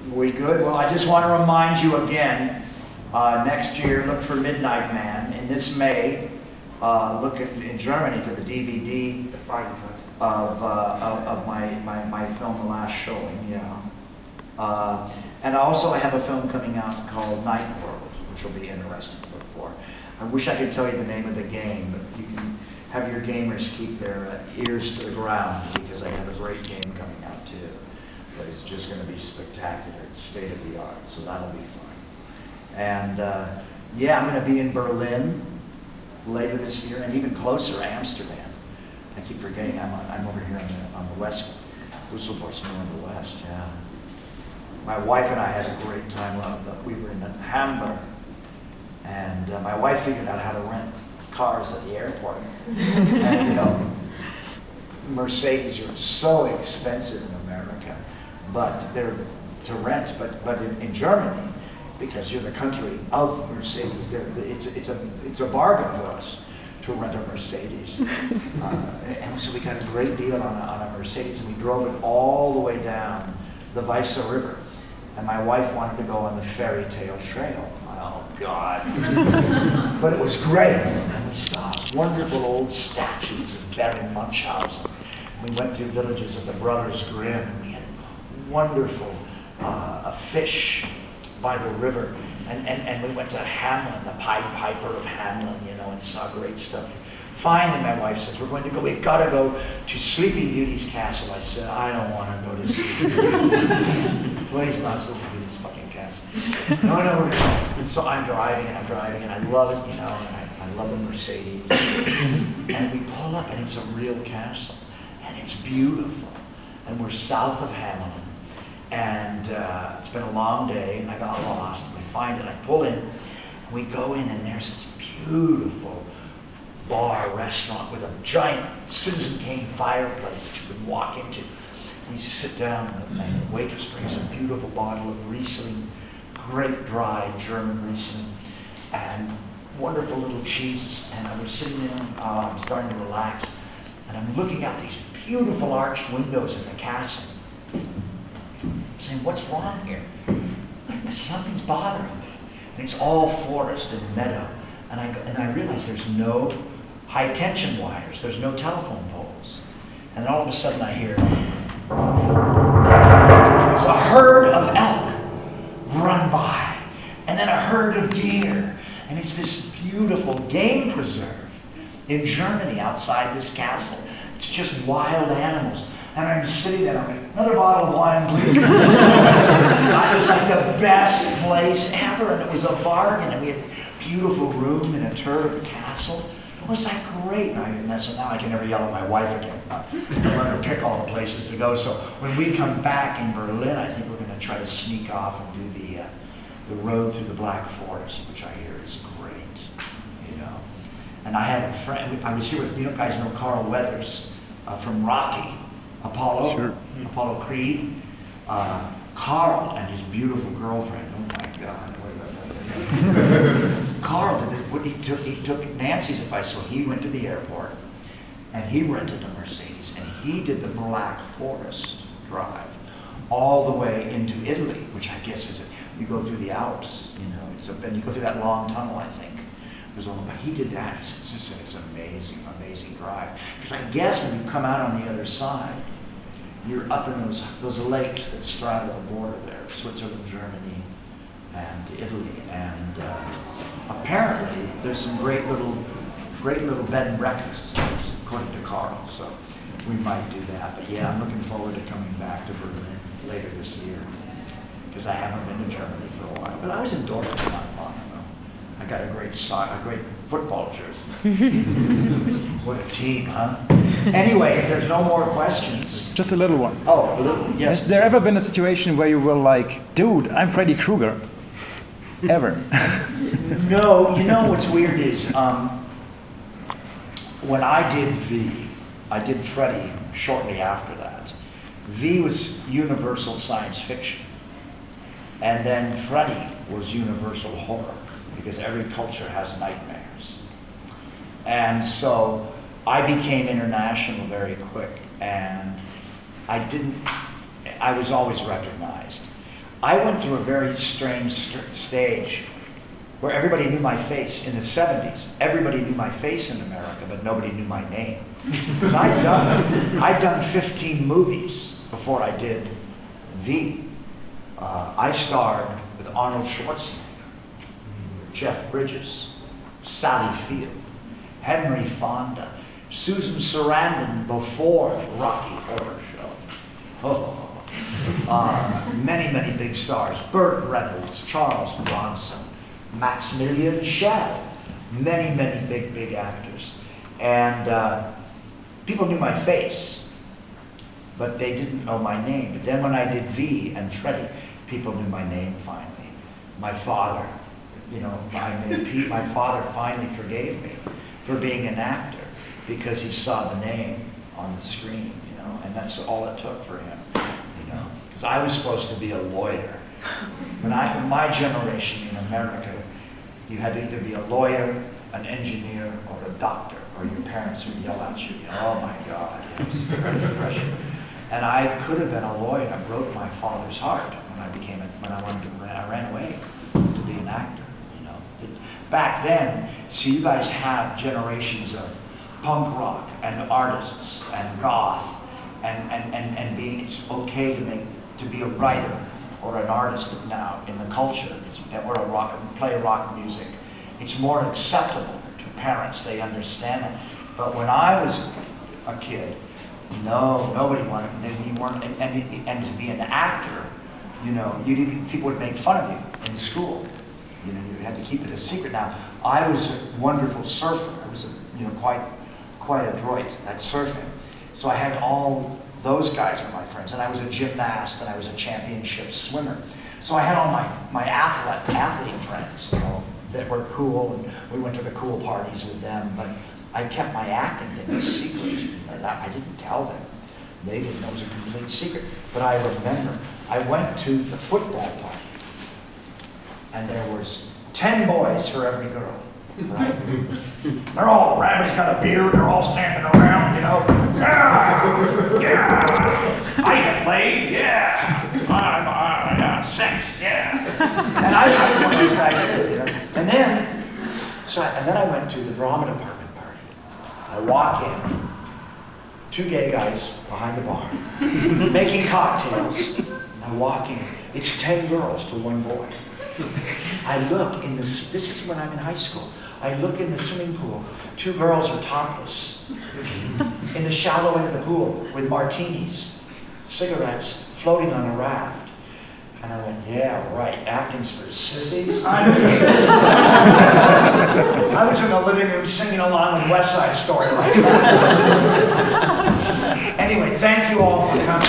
We good? Well, I just want to remind you again, next year, look for Midnight Man. In this May, look in Germany for the DVD of my film, The Last Showing, yeah. And also I have a film coming out called Night World, which will be interesting to look for. I wish I could tell you the name of the game, but you can have your gamers keep their ears to the ground, because I have a great game coming out too. But it's just going to be spectacular. It's state of the art, so that'll be fun. And yeah, I'm going to be in Berlin later this year, and even closer, Amsterdam. I keep forgetting I'm over here on the west, Düsseldorf's more on the west. Yeah. My wife and I had a great time. We were in Hamburg, and my wife figured out how to rent cars at the airport. And you know, Mercedes are so expensive in America, but they're to rent. But in Germany, because you're the country of Mercedes, it's a bargain for us to rent a Mercedes. And so we got a great deal on a Mercedes, and we drove it all the way down the Weisse River. And my wife wanted to go on the Fairy Tale Trail. Oh, God. But it was great. And we saw wonderful old statues of Baron Munchausen. We went through villages of the Brothers Grimm, and we had wonderful fish by the river. And we went to Hamelin, the Pied Piper of Hamelin, you know, and saw great stuff. Finally, my wife says, we've got to go to Sleeping Beauty's castle. I said, I don't want to go to Sleeping Beauty. Please, not Sleeping Beauty's fucking castle. No, we're going to go. And so I'm driving, and I love it, you know, and I love the Mercedes. And we pull up, and it's a real castle, and it's beautiful. And we're south of Hamelin. And it's been a long day, and I got lost. And we find it, I pull in, and we go in, and there's this beautiful bar, restaurant with a giant Citizen Kane fireplace that you can walk into. We sit down, and the waitress brings a beautiful bottle of Riesling, great dry German Riesling, and wonderful little cheeses. And I was sitting there, I'm starting to relax, and I'm looking out these beautiful arched windows in the castle, saying, what's wrong here? Something's bothering me. And it's all forest and meadow. And I realize there's no high tension wires, there's no telephone poles. And then all of a sudden I hear, there's a herd of elk run by, and then a herd of deer. And it's this beautiful game preserve in Germany outside this castle. It's just wild animals. And I'm sitting there, I'm like, another bottle of wine, please. It was like the best place ever, and it was a bargain, and we had a beautiful room in a turret castle. It was like great. So now I can never yell at my wife again. I let her pick all the places to go. So when we come back in Berlin, I think we're going to try to sneak off and do the road through the Black Forest, which I hear is great, you know. And I had a friend, I was here with, you know, guys know Carl Weathers from Rocky. Apollo, sure. Apollo Creed, Carl and his beautiful girlfriend. Oh my God! Carl did this. He took Nancy's advice, so he went to the airport and he rented a Mercedes, and he did the Black Forest drive all the way into Italy, which I guess is you go through the Alps, you know, and you go through that long tunnel, I think. But he did that. It's an amazing drive. Because I guess when you come out on the other side, you're up in those lakes that straddle the border there, Switzerland, Germany, and Italy. And apparently, there's some great little bed and breakfasts, according to Carl. So we might do that. But yeah, I'm looking forward to coming back to Berlin later this year, because I haven't been to Germany for a while. But I was in Dortmund not long ago. I got a great football jersey. What a team, huh? Anyway, if there's no more questions. Just a little one. Oh, a little, yes. Has there ever been a situation where you were like, dude, I'm Freddy Krueger? Ever? No, you know what's weird is, when I did V, I did Freddy shortly after that. V was universal science fiction. And then Freddy was universal horror, because every culture has nightmares. And so I became international very quick, and I was always recognized. I went through a very strange stage where everybody knew my face in the 70s. Everybody knew my face in America, but nobody knew my name. Because I'd done 15 movies before I did V. I starred with Arnold Schwarzenegger, Jeff Bridges, Sally Field, Henry Fonda, Susan Sarandon before Rocky Horror Show. Many, many big stars. Burt Reynolds, Charles Bronson, Maximilian Schell, many, many big, big actors. And people knew my face, but they didn't know my name. But then when I did V and Freddy, people knew my name finally. My father, my father finally forgave me for being an actor because he saw the name on the screen, and that's all it took for him, because I was supposed to be a lawyer. In my generation in America, you had to either be a lawyer, an engineer, or a doctor, or your parents would yell at you, oh my God, it was very depression. And I could have been a lawyer. I broke my father's heart when I ran away to be an actor. Back then, see, you guys have generations of punk rock and artists and goth and being it's okay to be a writer or an artist now in the culture or play rock music. It's more acceptable to parents. They understand that. But when I was a kid, no, nobody wanted. You weren't, and to be an actor, people would make fun of you in school. You had to keep it a secret. Now, I was a wonderful surfer. I was, quite adroit at surfing. So I had all those guys were my friends, and I was a gymnast, and I was a championship swimmer. So I had all my athlete friends, that were cool, and we went to the cool parties with them. But I kept my acting thing a secret. I didn't tell them. They didn't know it was a complete secret. But I remember I went to the football party, and there was 10 boys for every girl, right? They're all, everybody's got a beard, they're all standing around, yeah, I get laid, yeah, yeah, sex, yeah. And I was one of those guys too, And then I went to the drama department party. I walk in, 2 gay guys behind the bar, making cocktails. I walk in, it's 10 girls to 1 boy. I look in this is when I'm in high school. I look in the swimming pool. 2 girls are topless in the shallow end of the pool with martinis, cigarettes floating on a raft. And I went, yeah, right, acting's for sissies. I was in the living room singing along with West Side Story like that. Anyway, thank you all for coming.